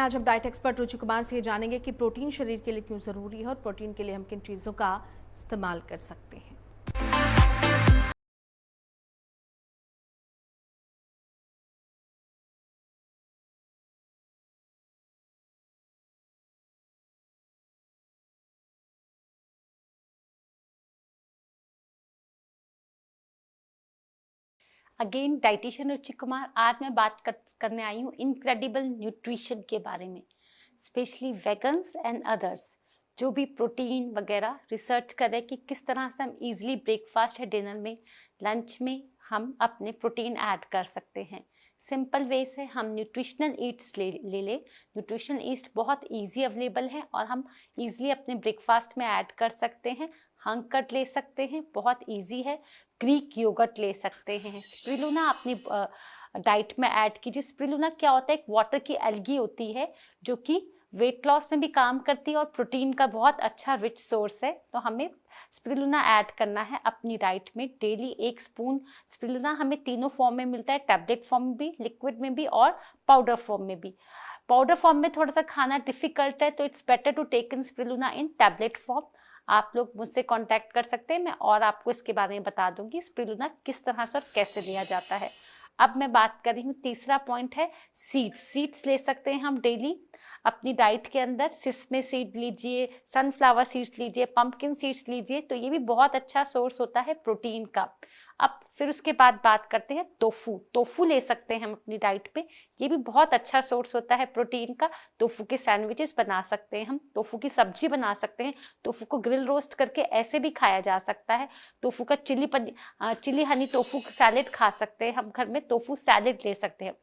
आज हम diet expert रुचि कुमार से जानेंगे कि प्रोटीन शरीर के लिए क्यों जरूरी है और प्रोटीन के लिए हम किन चीजों का इस्तेमाल कर सकते हैं। Again dietitian Ruchi Kumar. आज मैं बात करने आई हूँ इनक्रेडिबल न्यूट्रिशन के बारे में, स्पेशली वेगन्स एंड अदर्स जो भी प्रोटीन वगैरह रिसर्च कर रहे हैं कि किस तरह से हम इजीली ब्रेकफास्ट या डिनर में, लंच में हम अपने प्रोटीन ऐड कर सकते हैं। सिंपल वे से हम न्यूट्रिशनल ईट्स ले न्यूट्रिशनल ईट्स बहुत इजी अवेलेबल है और हम इजीली अपने ब्रेकफास्ट में ऐड कर सकते हैं। हंकट ले सकते हैं, बहुत इजी है। ग्रीक योगर्ट ले सकते हैं। स्पिरुलिना अपनी डाइट में ऐड कीजिए। स्पिरुलिना क्या होता है, एक वाटर की एल्गी होती है जो कि वेट लॉस में भी काम करती है और प्रोटीन का बहुत अच्छा रिच सोर्स है। तो हमें स्पिरुलिना ऐड करना है अपनी डाइट में। डेली 1 स्पून स्पिरुलिना हमें तीनों फॉर्म में मिलता है, टैबलेट फॉर्म में भी, लिक्विड में भी और पाउडर फॉर्म में भी। पाउडर फॉर्म में थोड़ा सा खाना डिफिकल्ट है तो it's better to take in spirulina in tablet form. आप लोग मुझसे कांटेक्ट कर सकते हैं, मैं और आपको इसके बारे में बता दूंगी स्पिरुलिना किस तरह से और कैसे लिया जाता है। अब मैं बात कर रही हूँ, तीसरा पॉइंट है सीड्स ले सकते हैं हम डेली अपनी डाइट के अंदर। सिसमे सीड लीजिए, सनफ्लावर सीड्स लीजिए, पंपकिन सीड्स लीजिए, तो ये भी बहुत अच्छा सोर्स होता है प्रोटीन का। अब फिर उसके बाद बात करते हैं टोफू ले सकते हैं हम अपनी डाइट पे। ये भी बहुत अच्छा सोर्स होता है प्रोटीन का। टोफू के सैंडविचेस बना सकते हैं हम, टोफू की सब्जी बना सकते हैं, टोफू को ग्रिल रोस्ट करके ऐसे भी खाया जा सकता है। टोफू का चिली हनी टोफू सैलेड खा सकते हैं हम घर में, टोफू सैलेड ले सकते हैं।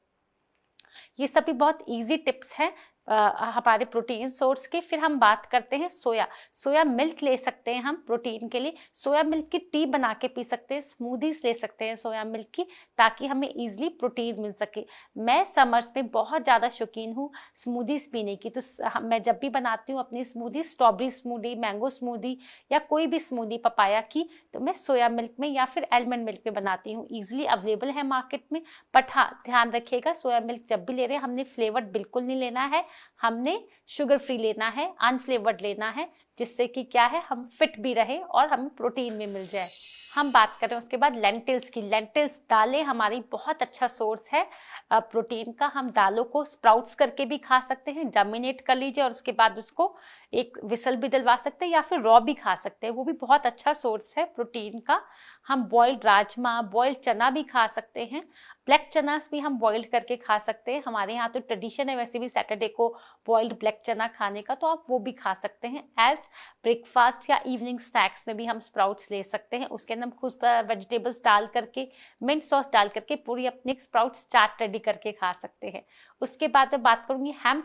ये सभी बहुत इजी टिप्स हैं हमारे प्रोटीन सोर्स की। फिर हम बात करते हैं सोया मिल्क ले सकते हैं हम प्रोटीन के लिए। सोया मिल्क की टी बना के पी सकते हैं, स्मूदीज ले सकते हैं सोया मिल्क की, ताकि हमें इजीली प्रोटीन मिल सके। मैं समर्स में बहुत ज़्यादा शौकीन हूँ स्मूदीज पीने की, तो मैं जब भी बनाती हूँ अपनी smoothie, strawberry smoothie, mango smoothie या कोई भी स्मूदी पपाया की, तो मैं सोया मिल्क में या फिर आलमंड मिल्क में बनाती हूँ। ईजिली अवेलेबल है मार्केट में। बट हाँ, ध्यान रखिएगा सोया मिल्क जब भी ले रहे हैं हमने फ्लेवर्ड बिल्कुल नहीं लेना है, हमने शुगर फ्री लेना है, अनफ्लेवर्ड लेना है, जिससे कि क्या है, हम फिट भी रहे और हमें प्रोटीन भी मिल जाए। हम बात करें उसके बाद लेंटिल्स की। लेंटिल्स दालें हमारी बहुत अच्छा सोर्स है प्रोटीन का। हम दालों को स्प्राउट्स करके भी खा सकते हैं, जर्मिनेट कर लीजिए और उसके बाद उसको एक विसल भी दिलवा सकते हैं या फिर रॉ भी खा सकते हैं, वो भी बहुत अच्छा सोर्स है प्रोटीन का। हम बॉइल्ड राजमा, बॉइल्ड चना भी खा सकते हैं। ब्लैक चनास भी हम बॉइल्ड करके खा सकते हैं। हमारे यहाँ तो ट्रेडिशन है वैसे भी सैटरडे को बॉइल्ड ब्लैक चना खाने का, तो आप वो भी खा सकते हैं एज ब्रेकफास्ट या इवनिंग स्नैक्स में भी हम स्प्राउट्स ले सकते हैं। उसके अंदर हम खुद वेजिटेबल्स डाल करके, मिंट सॉस डाल करके पूरी अपनी स्प्राउट्स चाट रेडी करके खा सकते हैं। उसके बाद मैं बात करूंगी हेम्प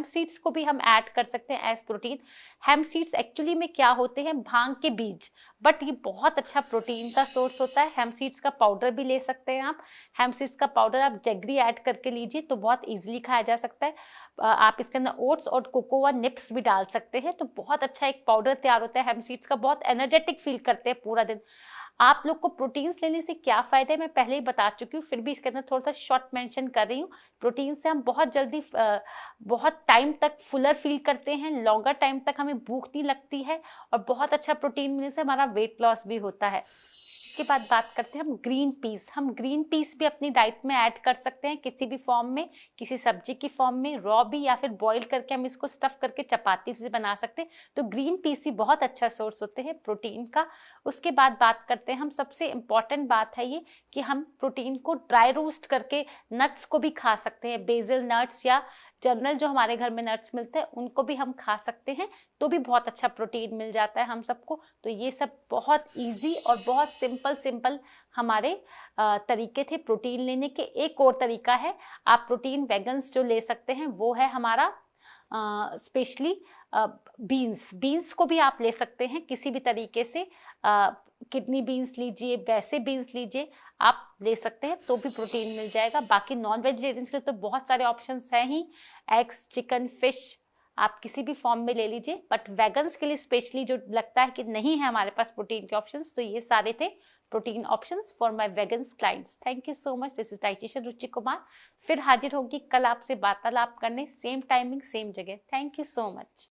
सीड्स को भी हम ऐड कर सकते हैं as protein. Hemp seeds actually में क्या होते हैं, भांग के बीज, बट ये बहुत अच्छा प्रोटीन का सोर्स होता है। हेम्प सीड्स का पाउडर भी ले सकते हैं आप। हेम्प सीड्स का पाउडर आप जैगरी ऐड करके लीजिए तो बहुत इजीली खाया जा सकता है। आप इसके अंदर ओट्स और कोकोआ निप्स भी डाल सकते हैं, तो बहुत अच्छा एक पाउडर तैयार होता है हेम्प सीड्स का। बहुत एनर्जेटिक फील करते हैं पूरा दिन। आप लोग को प्रोटीन्स लेने से क्या फायदा है मैं पहले ही बता चुकी हूँ, फिर भी इसके अंदर थोड़ा सा शॉर्ट मेंशन कर रही हूँ। प्रोटीन से हम बहुत जल्दी बहुत टाइम तक फुलर फील करते हैं, लॉन्गर टाइम तक हमें भूख नहीं लगती है, और बहुत अच्छा प्रोटीन मिलने से हमारा वेट लॉस भी होता है। इसके बाद बात करते हैं हम ग्रीन पीस भी अपनी डाइट में ऐड कर सकते हैं, किसी भी फॉर्म में, किसी सब्जी की फॉर्म में, रॉ भी या फिर बॉइल करके हम इसको स्टफ करके चपाती से बना सकते हैं। तो ग्रीन पीस भी बहुत अच्छा सोर्स होते हैं प्रोटीन का। उसके बाद बात करते हैं हम, सबसे इंपॉर्टेंट बात है ये कि हम प्रोटीन को ड्राई रोस्ट करके नट्स को भी खा सकते हैं। बेसिल नट्स या जनरल जो हमारे घर में नट्स मिलते हैं उनको भी हम खा सकते हैं, तो भी बहुत अच्छा प्रोटीन मिल जाता है हम सबको। तो ये सब बहुत इजी और बहुत सिंपल हमारे तरीके थे प्रोटीन लेने के। एक और तरीका है, आप प्रोटीन वेगन्स जो ले सकते हैं वो है हमारा स्पेशली बीन्स को भी आप ले सकते हैं किसी भी तरीके से। किडनी बीन्स लीजिए, वैसे बीन्स लीजिए, आप ले सकते हैं तो भी प्रोटीन मिल जाएगा। बाकी नॉन वेजिटेरियंस के लिए तो बहुत सारे ऑप्शंस हैं ही, एग्स, चिकन, फिश, आप किसी भी फॉर्म में ले लीजिए। बट वेगन्स के लिए स्पेशली जो लगता है कि नहीं है हमारे पास प्रोटीन के ऑप्शंस, तो ये सारे थे protein options for my vegans clients. Thank you so much. This is dietitian Ruchi Kumar. फिर हाजिर होगी कल आपसे वार्तालाप करने, सेम टाइमिंग सेम जगह। Thank you so much.